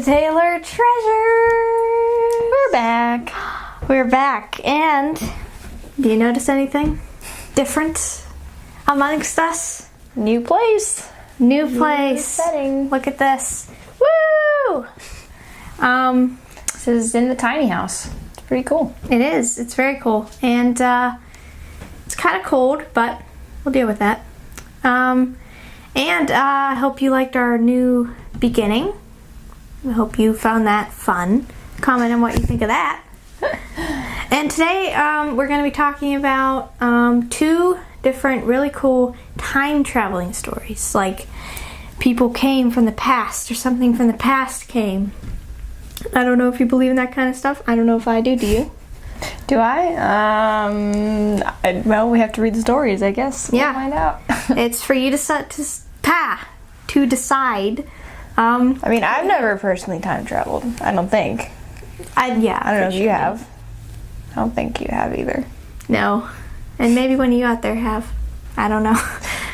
the Taylor Treasure. We're back. We're back, and do you notice anything different amongst us? New place. New place. Setting. Look at this. Woo! This is in the tiny house. It's pretty cool. It is. It's very cool, and it's kind of cold, but we'll deal with that. And I hope you liked our new beginning. I hope you found that fun. Comment on what you think of that. And today we're going to be talking about two different really cool time traveling stories. Like people came from the past or something from the past came. I don't know if you believe in that kind of stuff. I don't know if I do. Do you? Do I? Well, we have to read the stories, I guess. Yeah. We'll find out. It's for you to decide. I mean, I've never personally time traveled. I don't think. I don't know if you have. I don't think you have either. No. And maybe when you out there have. I don't know.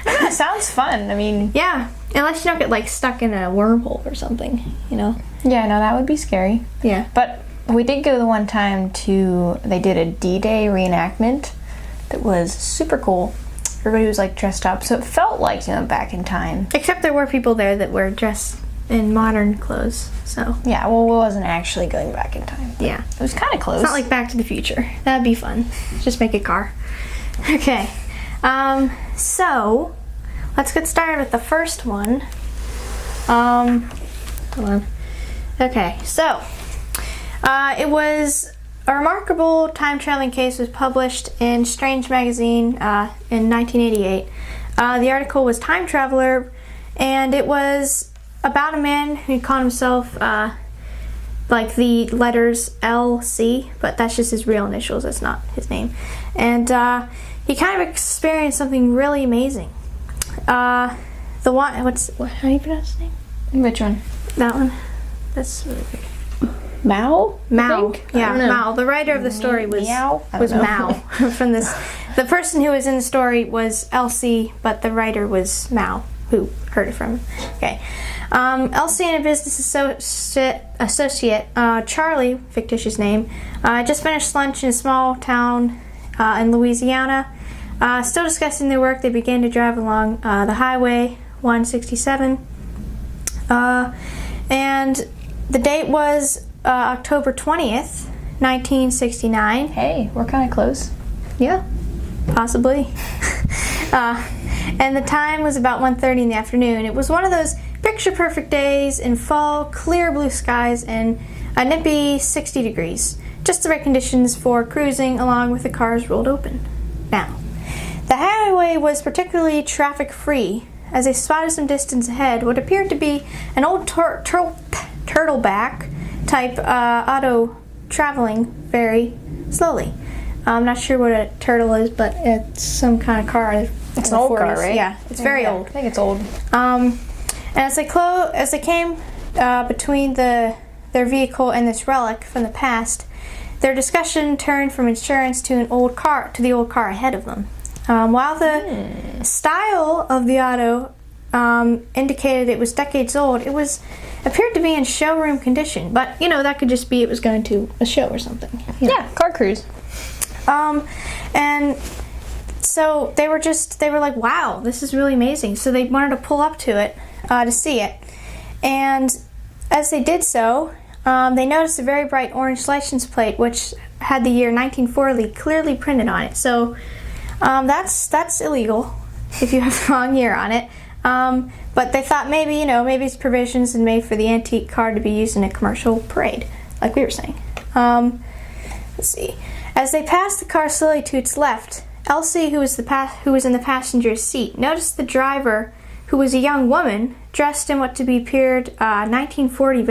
It sounds fun. I mean... Yeah. Unless you don't get, like, stuck in a wormhole or something, you know? Yeah, no, that would be scary. Yeah. But we did go the one time to... They did a D-Day reenactment that was super cool. Everybody was, like, dressed up, so it felt like you went back in time. Except there were people there that were dressed in modern clothes, so... Yeah, well, it wasn't actually going back in time. Yeah. It was kind of close. It's not like Back to the Future. That'd be fun. Just make a car. Okay. So, let's get started with the first one. Hold on. Okay, so, it was... A remarkable time-traveling case was published in Strange magazine in 1988. The article was Time Traveler, and it was about a man who called himself like the letters LC, but that's just his real initials, that's not his name. And he kind of experienced something really amazing. How do you pronounce his name? Which one? That one. That's really big. Mao? Mao. Yeah, Mao. The writer of the story was Mao. From this, the person who was in the story was Elsie, but the writer was Mao, who heard it from him. Okay. Elsie and a business associate, Charlie, fictitious name, just finished lunch in a small town in Louisiana. Still discussing their work, they began to drive along the highway 167. And the date was October 20th, 1969. Hey, we're kind of close. Yeah, possibly. And the time was about 1:30 in the afternoon. It was one of those picture-perfect days in fall, clear blue skies, and a nippy 60 degrees. Just the right conditions for cruising along with the cars rolled open. Now, the highway was particularly traffic-free as they spotted some distance ahead what appeared to be an old turtleback type auto traveling very slowly. I'm not sure what a turtle is, but it's some kind of car. It's an old car, right? Yeah, it's very old. I think it's old. And as they came between their vehicle and this relic from the past, their discussion turned from insurance to the old car ahead of them. While the style of the auto indicated it was decades old, it appeared to be in showroom condition. But that could just be it was going to a show or something. Yeah, car cruise. And so they were like, wow, this is really amazing. So they wanted to pull up to it to see it. And as they did so, they noticed a very bright orange license plate, which had the year 1940 clearly printed on it. So that's illegal if you have the wrong year on it. But they thought maybe it's provisions and made for the antique car to be used in a commercial parade, like we were saying. Let's see. As they passed the car slowly to its left, Elsie, who was in the passenger's seat, noticed the driver, who was a young woman, dressed in what to be appeared 1940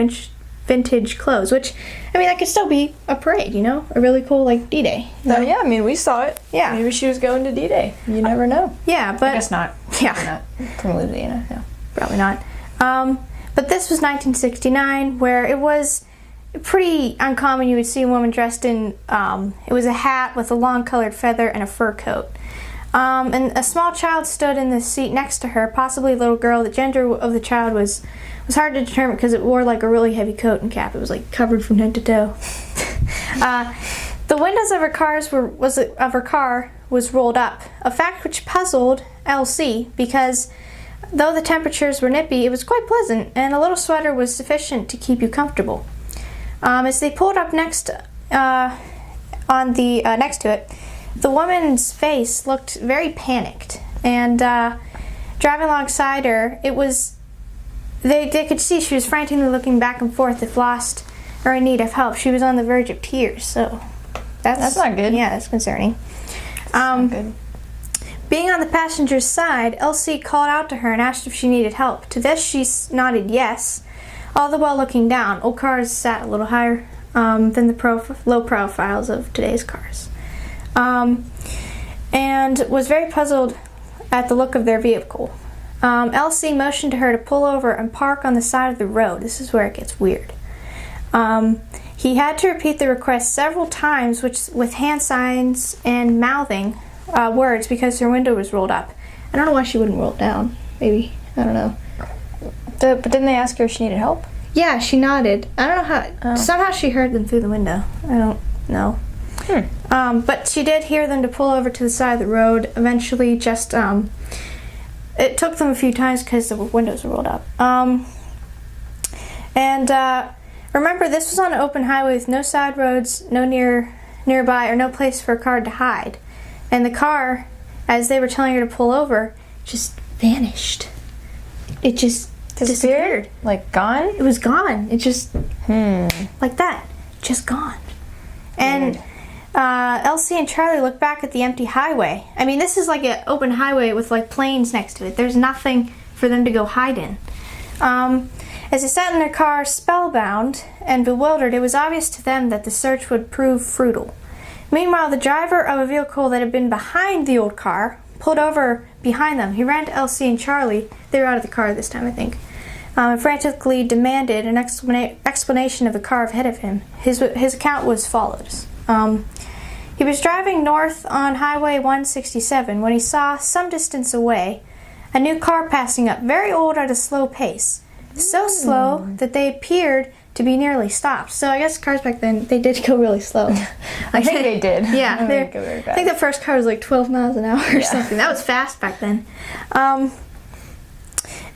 vintage clothes, which, I mean, that could still be a parade, a really cool, like, D-Day. Oh, yeah, I mean, we saw it. Yeah. Maybe she was going to D-Day. You never know. Yeah, but... I guess not. Yeah. Not from Louisiana, no. Probably not. But this was 1969, where it was pretty uncommon. You would see a woman dressed in, it was a hat with a long colored feather and a fur coat. And a small child stood in the seat next to her, possibly a little girl. The gender of the child was hard to determine because it wore like a really heavy coat and cap. It was like covered from head to toe. The windows of her car was rolled up, a fact which puzzled Elsie because though the temperatures were nippy, it was quite pleasant, and a little sweater was sufficient to keep you comfortable. As they pulled up next to it, the woman's face looked very panicked, and driving alongside her, they could see she was frantically looking back and forth if lost or in need of help. She was on the verge of tears, so that's not good. Yeah, that's concerning. Not good. Being on the passenger's side, Elsie called out to her and asked if she needed help. To this, she nodded yes, all the while looking down. Old cars sat a little higher than the low profiles of today's cars. And was very puzzled at the look of their vehicle. Elsie motioned to her to pull over and park on the side of the road. This is where it gets weird. He had to repeat the request several times, with hand signs and mouthing words because her window was rolled up. I don't know why she wouldn't roll it down. Maybe. I don't know. But didn't they ask her if she needed help? Yeah, she nodded. I don't know how. Somehow she heard them through the window. I don't know. But she did hear them to pull over to the side of the road. Eventually, it took them a few times because the windows were rolled up. Remember, this was on an open highway with no side roads, no nearby, or no place for a car to hide. And the car, as they were telling her to pull over, just vanished. It just disappeared. Like gone? It was gone. It just, like that, just gone. And Elsie and Charlie looked back at the empty highway. I mean, this is like an open highway with like planes next to it. There's nothing for them to go hide in. As they sat in their car, spellbound and bewildered, it was obvious to them that the search would prove futile. Meanwhile, the driver of a vehicle that had been behind the old car pulled over behind them. He ran to Elsie and Charlie. They were out of the car this time, I think. And frantically demanded an explanation of the car ahead of him. His account was as follows. He was driving north on Highway 167 when he saw, some distance away, a new car passing up, very old at a slow pace. So slow that they appeared to be nearly stopped. So I guess cars back then, they did go really slow. I think they did. Yeah. I think the first car was like 12 miles an hour or something. That was fast back then.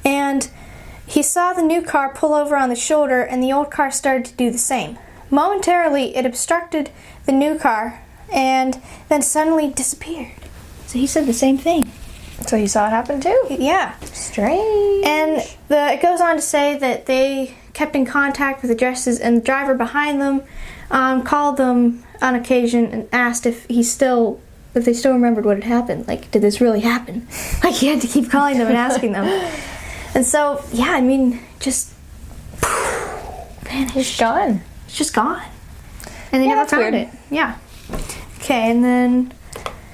And he saw the new car pull over on the shoulder, and the old car started to do the same. Momentarily, it obstructed the new car, and then suddenly disappeared. So he said the same thing. So you saw it happen too? Yeah. Strange. And it goes on to say that they kept in contact with the addresses, and the driver behind them called them on occasion and asked if they still remembered what had happened. Like, did this really happen? Like, he had to keep calling them and asking them. And so, yeah, I mean, just vanished. It's gone. It's just gone. And they never found it. Yeah. Okay, and then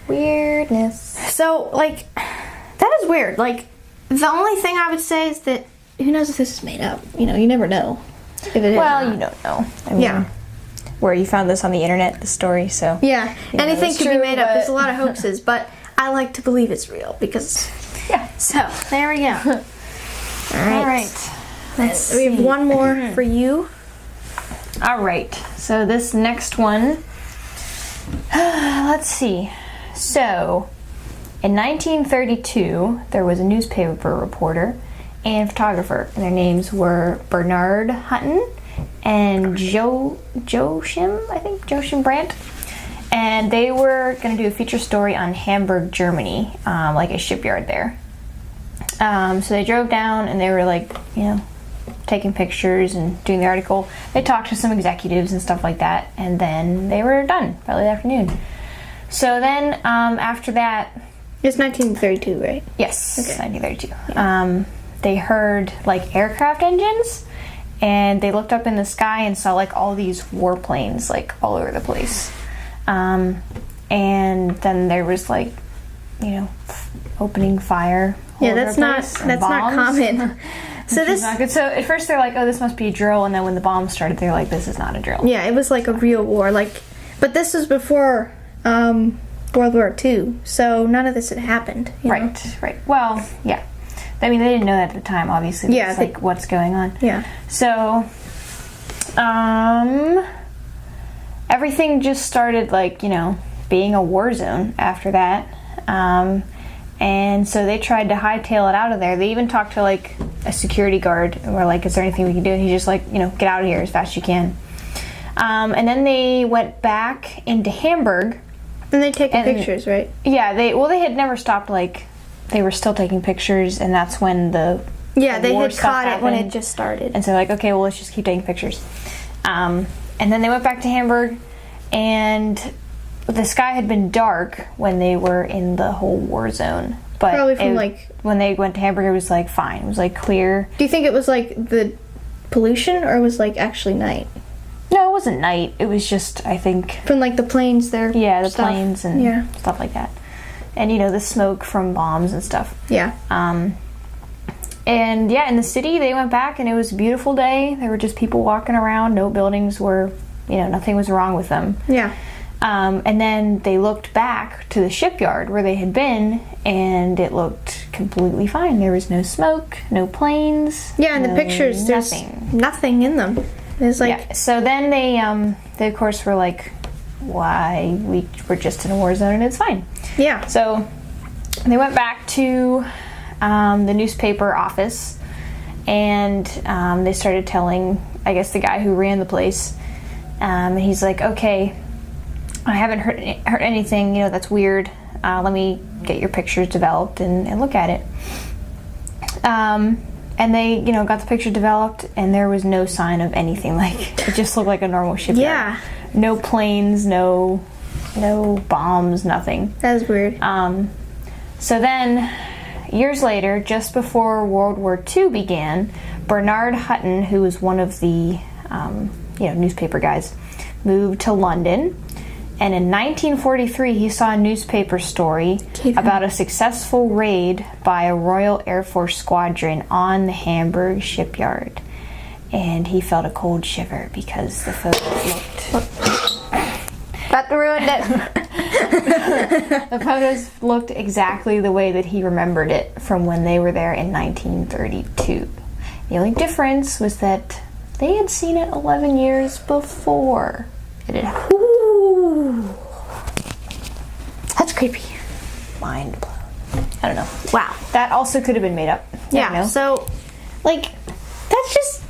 weirdness. So, like, that is weird. Like, the only thing I would say is that who knows if this is made up? You know, you never know if it is. Well, you don't know. I mean, where you found this on the internet, the story, so. Yeah, anything could be made up. There's a lot of hoaxes, but I like to believe it's real because. Yeah. So, there we go. All right. We have one more for you. All right. So, this next one. Let's see. So, in 1932, there was a newspaper reporter and photographer, and their names were Bernard Hutton and Joachim Brandt, and they were going to do a feature story on Hamburg, Germany, like a shipyard there. So they drove down, and they were like, taking pictures and doing the article. They talked to some executives and stuff like that, and then they were done by the afternoon. So then, after that... It's 1932, right? Yes, okay. 1932. Yeah. They heard, like, aircraft engines, and they looked up in the sky and saw, like, all these warplanes, like, all over the place. And then there was, like, opening fire. Yeah, that's not common. So this not good. So at first they're like, oh, this must be a drill, and then when the bombs started, they're like, this is not a drill. Yeah, it was like a real war. Like, but this was before the World War II, so none of this had happened. You know? Right. Well, yeah. I mean, they didn't know that at the time, obviously. Yeah. It's like, what's going on? Yeah. So, everything just started, like, you know, being a war zone after that. And so they tried to hightail it out of there. They even talked to, like, a security guard and were like, is there anything we can do? And he's just like, you know, get out of here as fast as you can. And then they went back into Hamburg. And they taking pictures, right? Yeah, they had never stopped, like, they were still taking pictures, and that's when the they war had stuff caught happened. it when it just started. And so like, okay, well, let's just keep taking pictures. And then they went back to Hamburg, and the sky had been dark when they were in the whole war zone. But Probably from when they went to Hamburg, it was like fine. It was like clear. Do you think it was like the pollution, or it was like actually night? No, it wasn't night. It was just, I think, From like the planes there. yeah, the stuff. planes and stuff like that. And, you know, the smoke from bombs and stuff. Yeah. And yeah, in the city, they went back and it was a beautiful day. There were just people walking around. No buildings were, you know, nothing was wrong with them. Yeah. And then they looked back to the shipyard where they had been, and it looked completely fine. There was no smoke, no planes. Yeah, in the pictures, there's nothing in them. It's like, yeah. So then they of course were like, why, we're just in a war zone and it's fine. yeah. So they went back to the newspaper office, and they started telling, I guess, the guy who ran the place. And he's like, okay, I haven't heard anything, you know, that's weird. Let me get your pictures developed and look at it. And they, you know, got the picture developed, and there was no sign of anything. Like, it just looked like a normal shipyard. Yeah. No planes, no bombs, nothing. That was weird. So then, years later, just before World War II began, Bernard Hutton, who was one of the newspaper guys, moved to London. And in 1943, he saw a newspaper story about a successful raid by a Royal Air Force squadron on the Hamburg shipyard. And he felt a cold shiver because the photos looked... That ruined it. The photos looked exactly the way that he remembered it from when they were there in 1932. The only difference was that they had seen it 11 years before it had happened. Ooh. That's creepy. Mind blown. I don't know. Wow. That also could have been made up. Yeah, so, like, that's just,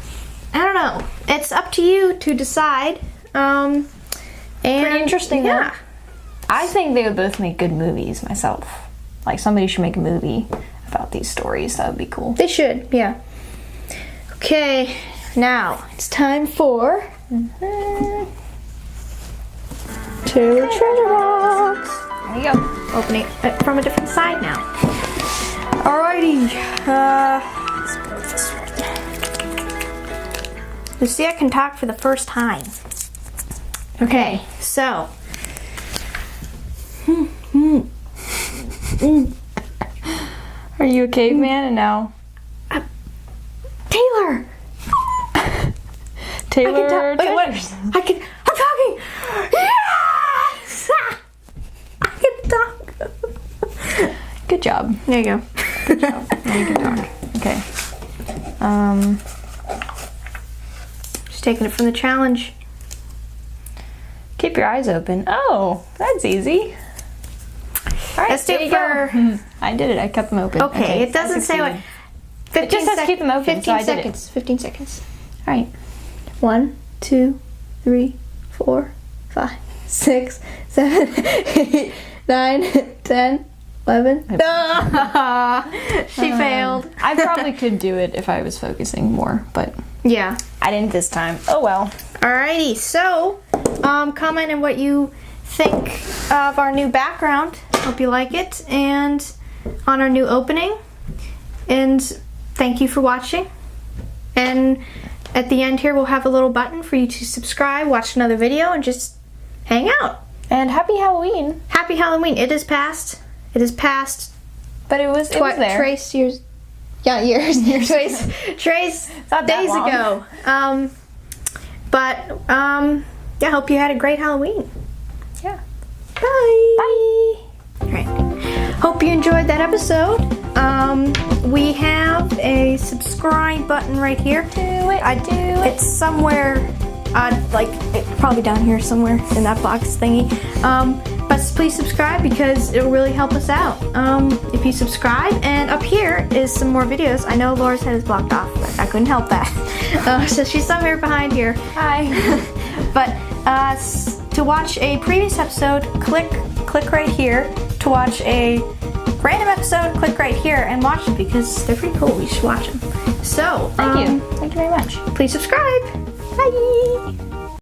I don't know. It's up to you to decide. And Pretty interesting, yeah. though. I think they would both make good movies myself. Like, somebody should make a movie about these stories. That would be cool. They should, yeah. Okay, now it's time for Two Treasure Box. There you go. Opening it from a different side now. Alrighty. Let's go with this one. Lucia can talk for the first time. Okay, so. Are you a caveman and now? Taylor! Taylor Wait, what? Treasures. I'm talking! Yes! I can talk. Good job. There you go. Now you can talk. Okay. Just taking it from the challenge. Keep your eyes open. Oh, that's easy. All right, Let's do there it you go. I did it. I kept them open. Okay, it doesn't say what. 15 It just says keep them open, 15 so I did it. seconds. 15 seconds. All right. 1, 2, 3, 4, 5, 6, 7, 8, 9, 10, 11. She failed. I probably could do it if I was focusing more, but Yeah. I didn't this time. Oh well. Alrighty, so comment on what you think of our new background. Hope you like it, and on our new opening. And thank you for watching. And at the end here, we'll have a little button for you to subscribe, watch another video, and just hang out. And happy Halloween. Happy Halloween. It is past. It is past. But it was there. Trace years. Yeah, years. Trace not that days long. ago. Yeah, hope you had a great Halloween. Yeah. Bye. Bye. hope you enjoyed that episode. We have a subscribe button right here. It's somewhere, it's probably down here somewhere in that box thingy. But please subscribe because it'll really help us out if you subscribe. And up here is some more videos. I know Laura's head is blocked off, but I couldn't help that. So she's somewhere behind here. Hi. But to watch a previous episode, click right here. To watch a random episode, click right here and watch them because they're pretty cool. You should watch them. So, Thank you very much. Please subscribe. Bye.